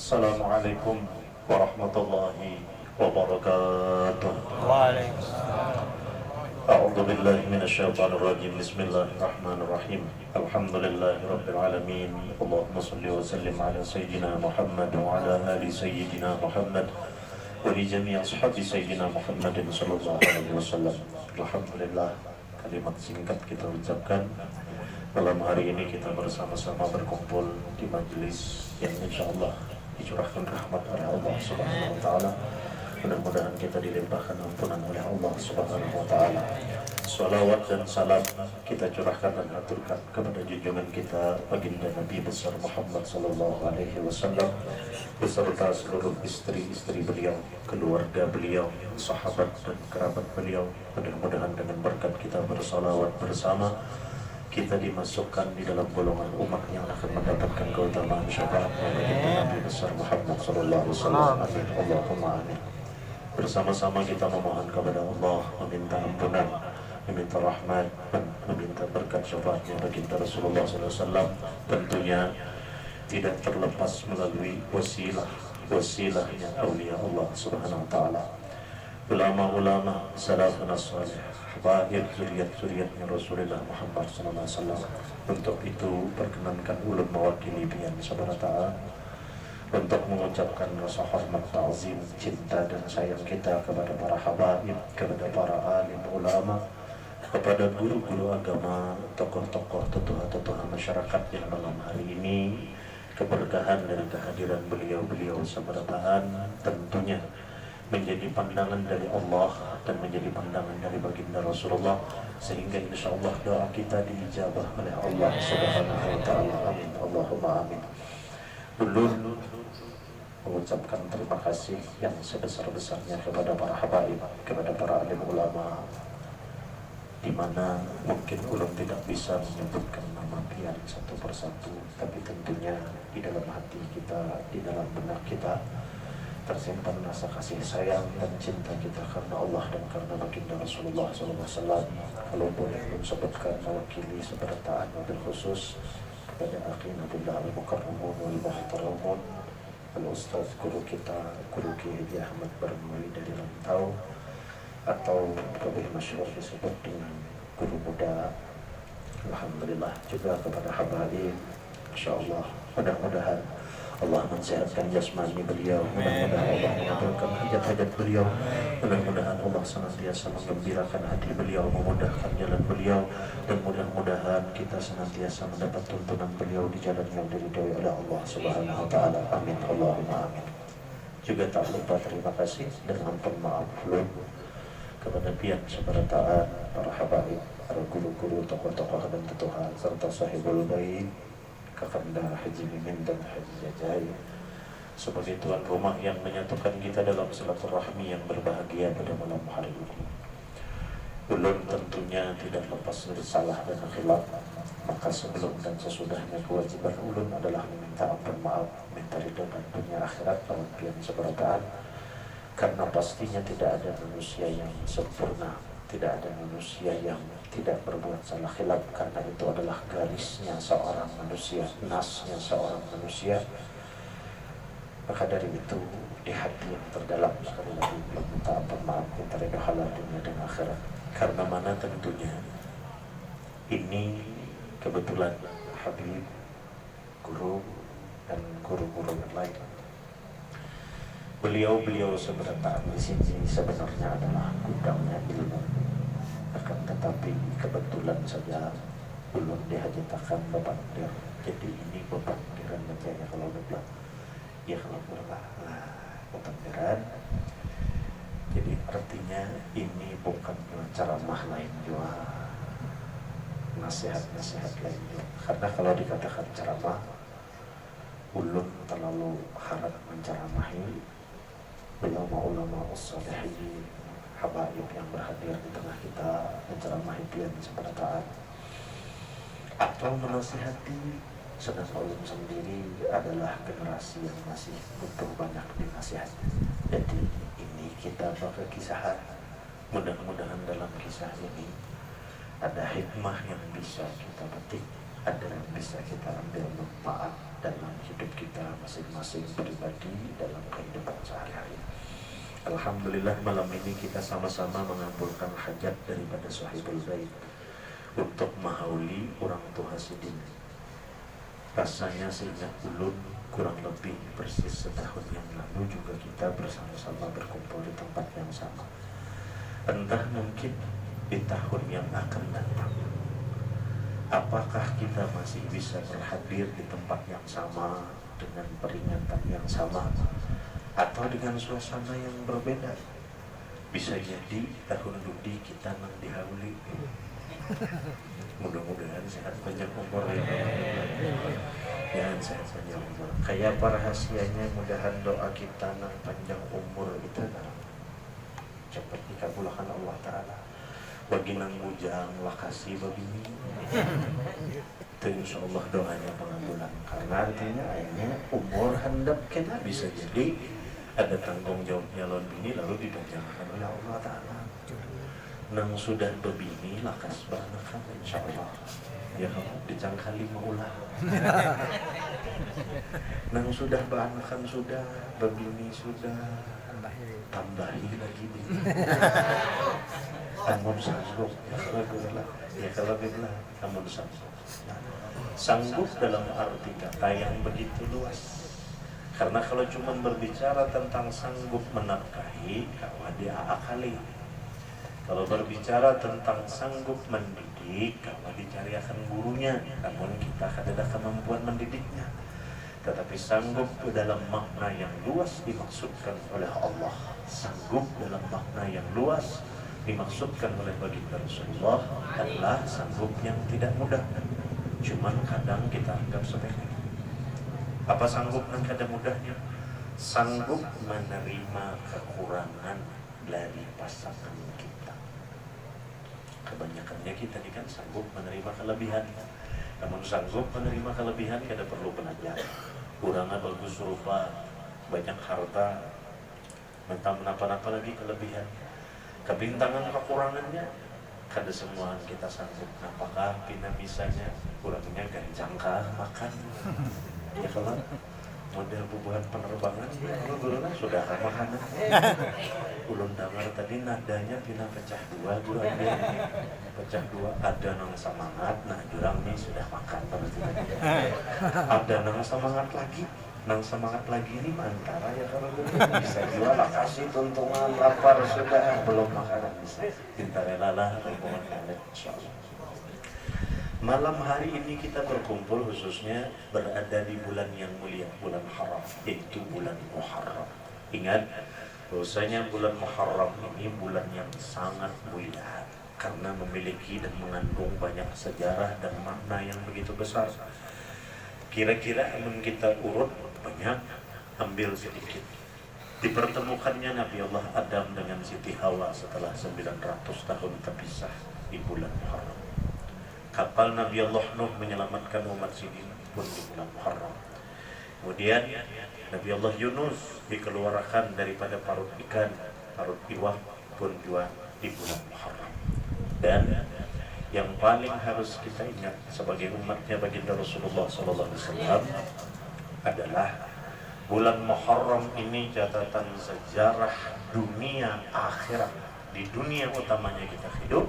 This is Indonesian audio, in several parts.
Assalamualaikum warahmatullahi wabarakatuh. Waalaikumsalam. A'udzu billahi minasyaitonir rajim. Bismillahirrahmanirrahim. Alhamdulillahi rabbil alamin. Allahumma shalli wa sallim ala sayyidina Muhammad wa ala ali sayyidina Muhammad wa li jami' ashabi sayyidina Muhammadin sallallahu alaihi wasallam. Alhamdulillah, kalimat singkat kita ucapkan malam hari ini. Kita bersama-sama berkumpul di majelis yang insyaallah dicurahkan rahmat oleh Allah Subhanahu wa taala. Mudah-mudahan kita dilimpahkan ampunan oleh Allah Subhanahu wa taala. Salawat dan salam kita curahkan dan aturkan kepada junjungan kita baginda Nabi besar Muhammad sallallahu alaihi wasallam beserta seluruh istri-istri beliau, keluarga beliau, sahabat dan kerabat beliau. Mudah-mudahan dengan berkat kita bersalawat bersama, kita dimasukkan di dalam golongan umat yang akan mendapatkan keutamaan syafaat baginda Nabi besar Muhammad sallallahu alaihi wasallam. Amin. Allahumma amin. Bersama-sama kita memohon kepada Allah, meminta ampunan, meminta rahmat, meminta berkat syafaatnya baginda Rasulullah SAW. Tentunya tidak terlepas melalui wasilahnya awliya Allah Subhanahu Wa Taala, ulama-ulama salafun salih, habaib zuriat-zuriatnya Rasulullah Muhammad SAW. Untuk itu perkenankan ulun mewakili pian sabarata untuk mengucapkan rasa hormat, ta'zim, cinta dan sayang kita kepada para habaib, kepada para alim ulama, kepada guru-guru agama, tokoh-tokoh, tetua-tetua masyarakat yang malam hari ini keberkahan dari kehadiran beliau-beliau seberataan tentunya menjadi pandangan dari Allah dan menjadi pandangan dari baginda Rasulullah, sehingga insyaallah doa kita diijabah oleh Allah Subhanahu wa taala. Amin. Allahumma amin. Ulun mengucapkan terima kasih yang sebesar-besarnya kepada para habaib, kepada para alim ulama, di mana mungkin ulun tidak bisa menyebutkan nama pian satu persatu, tapi tentunya di dalam hati kita, di dalam benak kita tersimpan rasa kasih sayang dan cinta kita karena Allah dan karena baginda Rasulullah SAW. Kalau boleh ulun sebutkan mewakili seberataan wabil khusus kepada akhirullah al-mukarramun wal-muhtaramun, al-ustaz guru kita, guru Kiai Haji Ahmad Barmawi dari Rantau, atau lebih masyhur disebut dengan guru muda. Alhamdulillah juga kepada habaib, insyaallah mudah-mudahan Allah mensehatkan jasmani beliau, mudah-mudahan Allah mengabulkan hajat-hajat beliau, mudah-mudahan Allah senantiasa menggembirakan hati beliau, memudahkan jalan beliau, dan mudah-mudahan kita senantiasa mendapat tuntunan beliau di jalan yang diridhoi oleh Allah Subhanahu wa taala. Amin. Allahumma amin. Juga tak lupa terima kasih dan ampun maaf belum kepada pian seberataan, para habaib, para guru-guru, tokoh-tokoh dan tetuha, serta sahibul bait Kakanda Haji Mimin dan Haji Jajai sebagai tuan rumah yang menyatukan kita dalam silaturahmi yang berbahagia pada malam hari ini. Ulun tentunya tidak lepas dari salah dan khilaf, maka sebelum dan sesudahnya kewajiban ulun adalah meminta ampun maaf, minta ridho dan dunia akhirat lawan pian seberataan, karena pastinya tidak ada manusia yang sempurna, tidak ada manusia yang tidak berbuat salah khilaf, karena itu adalah garisnya seorang manusia, nasnya seorang manusia. Maka dari itu di hati yang terdalam sekali lagi minta ampun maaf, minta ridho halal dunia dan akhirat. Karena mana tentunya ini kebetulan habib, guru dan guru-guru yang lain, beliau-beliau seberataan di sini sebenarnya adalah gudangnya ilmu. Akan tetapi kebetulan saja belum dihajatakan bebandir. Jadi ini bebandiran bacanya kalau udah ya kalau berlah bebandiran. Jadi artinya ini bukan ceramah lain juga, nasihat-nasihat lain juga. Karena kalau dikatakan ceramah, ulun terlalu harap menceramahi ulama-ulama as-salihin, habaib yang berhadir di tengah kita, menceramahi pian seberataan atau menasihati, sedangkan ulun sendiri adalah generasi yang masih butuh banyak dinasihati. Jadi ini kita pakai kisah, mudah-mudahan dalam kisah ini ada hikmah yang bisa kita petik, ada yang bisa kita ambil manfaat dalam hidup kita masing-masing pribadi dalam kehidupan sehari-hari. Alhamdulillah malam ini kita sama-sama mengabulkan hajat daripada sahibul bait untuk mahauli orang tua Sidin. Rasanya seingat ulun kurang lebih persis setahun yang lalu juga kita bersama-sama berkumpul di tempat yang sama. Entah mungkin di tahun yang akan datang, apakah kita masih bisa berhadir di tempat yang sama dengan peringatan yang sama atau dengan suasana yang berbeda. Bisa jadi tahun ludi kita nang dihauli. Mudah-mudahan sehat panjang umur ya, sehat panjang umur. Kayak apa rahasianya? Mudahan doa kita nang panjang umur itu cepat dikabulkan Allah Ta'ala. Bagi nang bujang lakasi babini itu insya Allah doanya pengabulan. Karena artinya ayahnya umur handap kena bisa jadi ada tanggung jawab nyalon bini lalu dipanjangkan oleh Allah Ta'ala. Nang sudah berbini lakas banakan insya Allah ya kamu dicangkali maulah. Nang sudah banakan sudah berbini sudah tambahi lagi bini. Amun sanggup ya kalau begitu amun sanggup. Sanggup dalam arti kata yang begitu luas. Karena kalau cuma berbicara tentang sanggup menafkahi, kawan dia akali. Kalau berbicara tentang sanggup mendidik, kawan dicariakan gurunya, namun kita ada kemampuan mendidiknya. Tetapi sanggup dalam makna yang luas dimaksudkan oleh Allah. Sanggup dalam makna yang luas dimaksudkan oleh baginda Rasulullah adalah sanggup yang tidak mudah. Cuman kadang kita anggap sepele. Apa sanggup yang kadang mudahnya? Sanggup menerima kekurangan dari pasangan kita. Kebanyakannya kita ini kan sanggup menerima kelebihan. Namun sanggup menerima kelebihan kada perlu belajar. Kurangnya bagus rupa, banyak harta, mentang menapa-napa lagi kelebihan. Kebintangan kekurangannya kada semua kita sanggup. Apakah pina bisanya kurangnya gancangkah makan? Ya kalau model bubuhan penerbangan kalau guruna sudah makanan. Ulun dengar tadi nadanya pina pecah dua pecah dua, ada nang semangat, nah jurang nih sudah makan berarti. Ada nang semangat lagi nih antara ya kalau bisa jual lah kasih tuntungan lapar sudah belum makanan bisa kita relalah hubungan kalian insyaallah. Malam hari ini kita berkumpul khususnya berada di bulan yang mulia, bulan haram, yaitu bulan Muharram. Ingat bahwasanya bulan Muharram ini bulan yang sangat mulia karena memiliki dan mengandung banyak sejarah dan makna yang begitu besar. Kira-kira yang kita urut banyak, ambil sedikit. Dipertemukannya Nabi Allah Adam dengan Siti Hawa setelah 900 tahun terpisah di bulan Muharram. Kapal Nabi Allah Nuh menyelamatkan umat Sidin pun di bulan Muharram. Kemudian Nabi Allah Yunus dikeluarkan daripada parut ikan, parut iwak pun juga di bulan Muharram. Dan yang paling harus kita ingat sebagai umatnya baginda Rasulullah SAW adalah bulan Muharram ini catatan sejarah dunia akhirat. Di dunia utamanya kita hidup,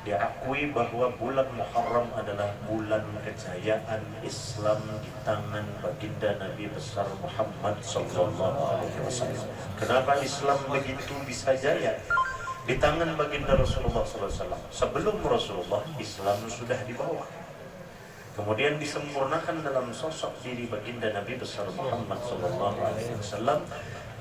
diakui bahwa bulan Muharram adalah bulan kejayaan Islam di tangan baginda Nabi besar Muhammad SAW. Kenapa Islam begitu bisa jaya? Di tangan baginda Rasulullah SAW. Sebelum Rasulullah, Islam sudah dibawa. Kemudian disempurnakan dalam sosok diri baginda Nabi besar Muhammad SAW,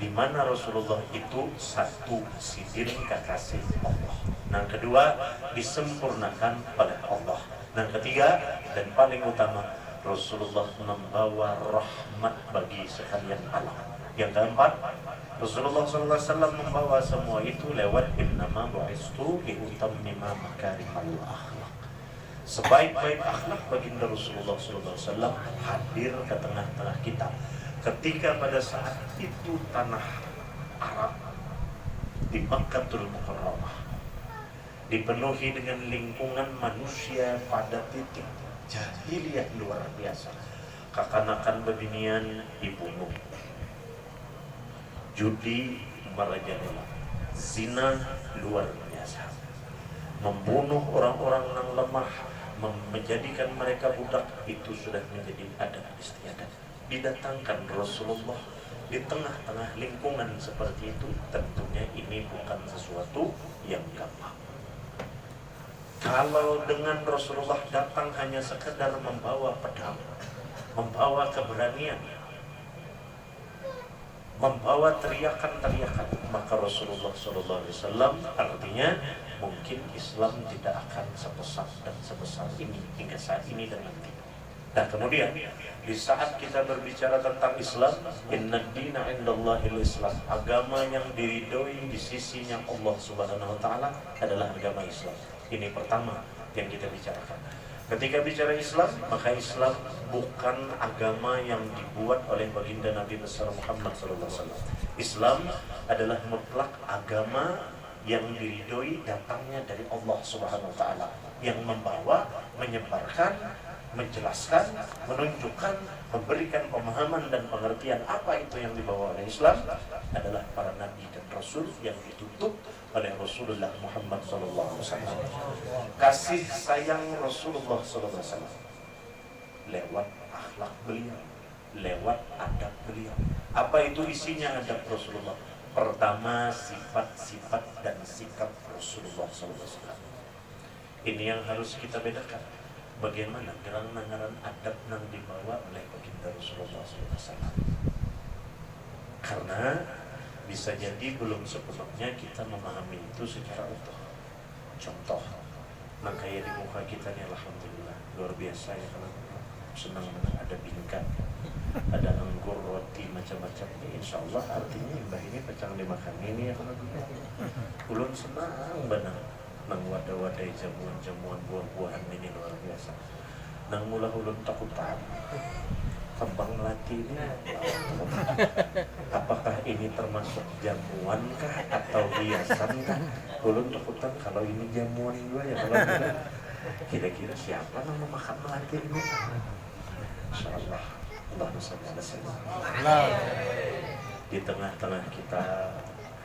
di mana Rasulullah itu satu sidin kekasih Allah. Yang kedua disempurnakan oleh Allah. Yang ketiga dan paling utama, Rasulullah membawa rahmat bagi sekalian alam. Yang keempat, Rasulullah SAW membawa semua itu lewat innama bu'istu liutammima makarimal akhlak. Sebaik-baik akhlak baginda Rasulullah SAW hadir ke tengah-tengah kita. Ketika pada saat itu tanah Arab di Makkatul Mukarramah dipenuhi dengan lingkungan manusia pada titik jahiliyah luar biasa. Kakanakan bebinian dibunuh, judi merajalela, zina luar biasa, membunuh orang-orang yang lemah, menjadikan mereka budak, itu sudah menjadi adat istiadat. Didatangkan Rasulullah di tengah-tengah lingkungan seperti itu, tentunya ini bukan sesuatu yang gampang. Kalau dengan Rasulullah datang hanya sekedar membawa pedang, membawa keberanian, membawa teriakan-teriakan, maka Rasulullah SAW artinya mungkin Islam tidak akan sebesar dan sebesar ini hingga saat ini dan nanti. Nah kemudian di saat kita berbicara tentang Islam, inna dina indallahil Islam, agama yang diridhoi di sisinya Allah Subhanahu wa taala adalah agama Islam. Ini pertama yang kita bicarakan. Ketika bicara Islam, maka Islam bukan agama yang dibuat oleh baginda Nabi besar Muhammad SAW. Islam adalah mutlak agama yang diridhoi datangnya dari Allah Subhanahu wa taala, yang membawa, menyebarkan, menjelaskan, menunjukkan, memberikan pemahaman dan pengertian apa itu yang dibawa oleh Islam adalah para nabi dan rasul yang dituntut oleh Rasulullah Muhammad SAW. Kasih sayang Rasulullah SAW lewat akhlak beliau, lewat adab beliau. Apa itu isinya adab Rasulullah? Pertama, sifat-sifat dan sikap Rasulullah SAW. Ini yang harus kita bedakan. Bagaimana gerang-nangaran adab yang dibawa oleh baginda Rasulullah SAW. Karena bisa jadi belum sepenuhnya kita memahami itu secara utuh. Contoh, nah kayak di muka kita nih alhamdulillah luar biasa ya, kalau senang ada bingkai, ada anggur, roti, macam-macam. Insya Allah artinya mbah ini pecang dimakan ini ya, kalau ulun senang benar nang wadah-wadai jamuan-jamuan buah-buahan ini luar biasa. Nang mula ulun takutan kembang melati ini apakah ini termasuk jamuan kah atau hiasan kah? Ulun takutan kalau ini jamuan juga ya, kalau tidak kira-kira siapa yang memakan melati ini? Insyaallah Allahumma shalli ala sayyidina. Di tengah-tengah kita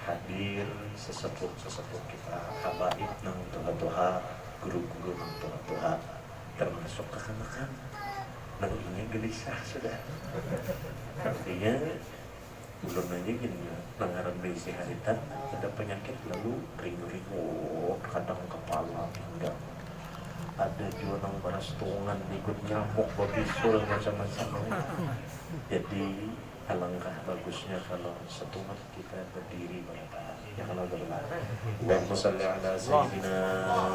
hadir sesepuh-sesepuh kita, habaib nang tuha-tuha, guru-guru nang tuha-tuha, termasuk kekanakan nang ini gelisah sudah. Artinya ulun aja gini, nangaran berisi haritan ada penyakit lalu ringu-ringu, kadang kepala pinggang, ada juga nang baras tungan, ikut nyamuk, babisul, macam-macam. Jadi alangkah bagusnya kalau setumat kita berdiri pada yang Allah berlari. Allahumma shalli ala sayyidina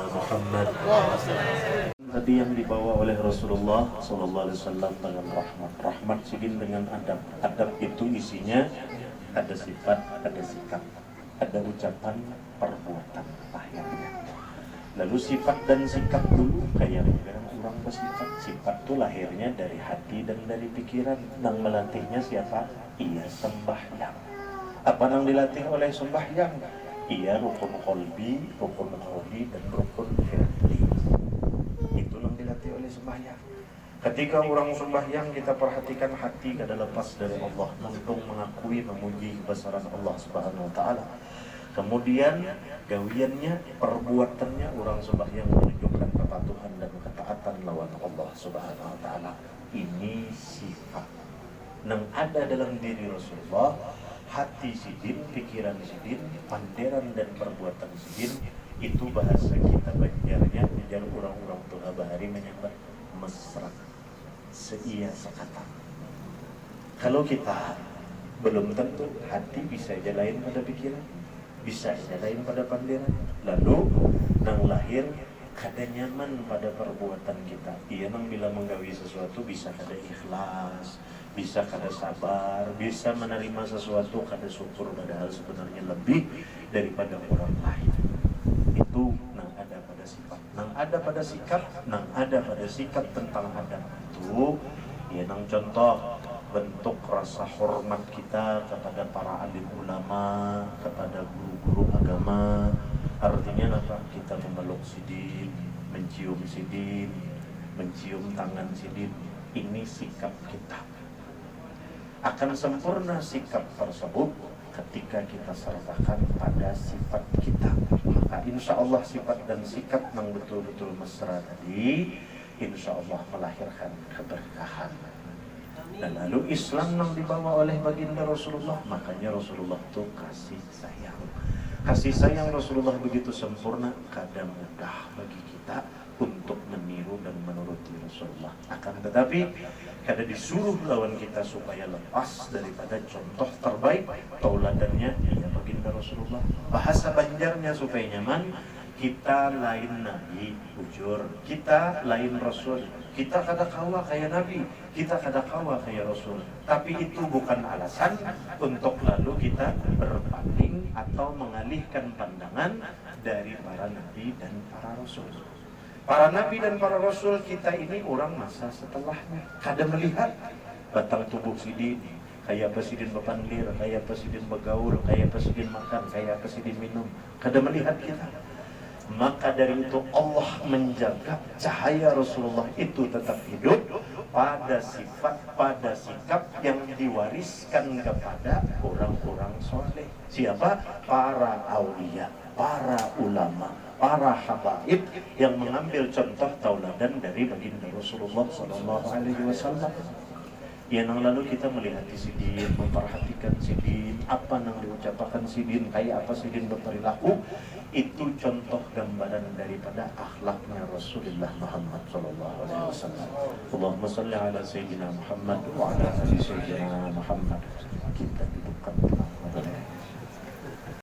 Muhammad. Tadi yang dibawa oleh Rasulullah SAW dengan rahmat. Rahmat sidin dengan adab. Adab itu isinya ada sifat, ada sikap, ada ucapan, perbuatan, lahirnya. Lalu sifat dan sikap dulu kayak orang bersifat. Sifat itu lahirnya dari hati dan dari pikiran. Nang melatihnya siapa? Iya sembahyang. Apa nang dilatih oleh sembahyang? Iya rukun qalbi, rukun qalbi dan rukun fi'li. Itu nang dilatih oleh sembahyang. Ketika orang sembahyang kita perhatikan hati kada lepas dari Allah, untung mengakui memuji kebesaran Allah Subhanahu wa taala. Kemudian gawiannya, perbuatannya orang sembahyang menunjukkan kepatuhan dan ketaatan lawan Allah Subhanahu wa taala. Ini sifat yang ada dalam diri Rasulullah, hati sidin, pikiran sidin, panderan dan perbuatan sidin. Itu bahasa kita Banjarnya, menjadi orang-orang tua bahari menyebut mesra, seia sekata. Kalau kita belum tentu, hati bisa aja lain pada pikiran, bisa aja lain pada panderan. Lalu nang lahir kada nyaman pada perbuatan kita. Ia nang bila menggawi sesuatu bisa kada ikhlas, bisa kada sabar, bisa menerima sesuatu kada syukur, padahal sebenarnya lebih daripada orang lain. Itu nang ada pada sifat, nang ada pada sikap, nang ada pada sikap tentang adab itu. Ya nang contoh bentuk rasa hormat kita kepada para alim ulama, kepada guru-guru agama. Artinya apa? Kita memeluk sidin, mencium sidin, mencium tangan Sidin. Ini sikap kita. Akan sempurna sikap tersebut ketika kita sertakan pada sifat kita. Maka insya Allah sifat dan sikap yang betul-betul mesra tadi insya Allah melahirkan keberkahan. Dan lalu Islam yang dibawa oleh baginda Rasulullah, makanya Rasulullah itu kasih sayang. Kasih sayang Rasulullah begitu sempurna, kadang mudah bagi kita untuk meniru dan menuruti Rasulullah. Akan tetapi kadang disuruh lawan kita supaya lepas daripada contoh terbaik tauladannya ya baginda Rasulullah. Bahasa Banjarnya supaya nyaman, kita lain nabi bujur, kita lain rasul. Kita kada kawa kayak nabi, kita kada kawa kayak rasul. Tapi itu bukan alasan untuk lalu kita berpaling atau mengalihkan pandangan dari para nabi dan para rasul. Para nabi dan para rasul kita ini orang masa setelahnya. Kada melihat batang tubuh Sidin, kayak apa Sidin bepandir, kayak apa Sidin begaul, kayak apa Sidin makan, kayak apa Sidin minum. Kada melihat kita. Maka dari itu Allah menjaga cahaya Rasulullah itu tetap hidup pada sifat, pada sikap yang diwariskan kepada orang-orang soleh. Siapa? Para aulia, para ulama, para habaib yang mengambil contoh tauladan dari baginda Rasulullah SAW. Yang lalu kita melihat Sidin, memperhatikan Sidin, apa yang diucapkan Sidin, kayak apa Sidin berperilaku, itu contoh gambaran daripada akhlaknya Rasulullah Muhammad SAW. Allahumma salli ala Sayyidina Muhammad wa ala ali Sayyidina Muhammad. Kita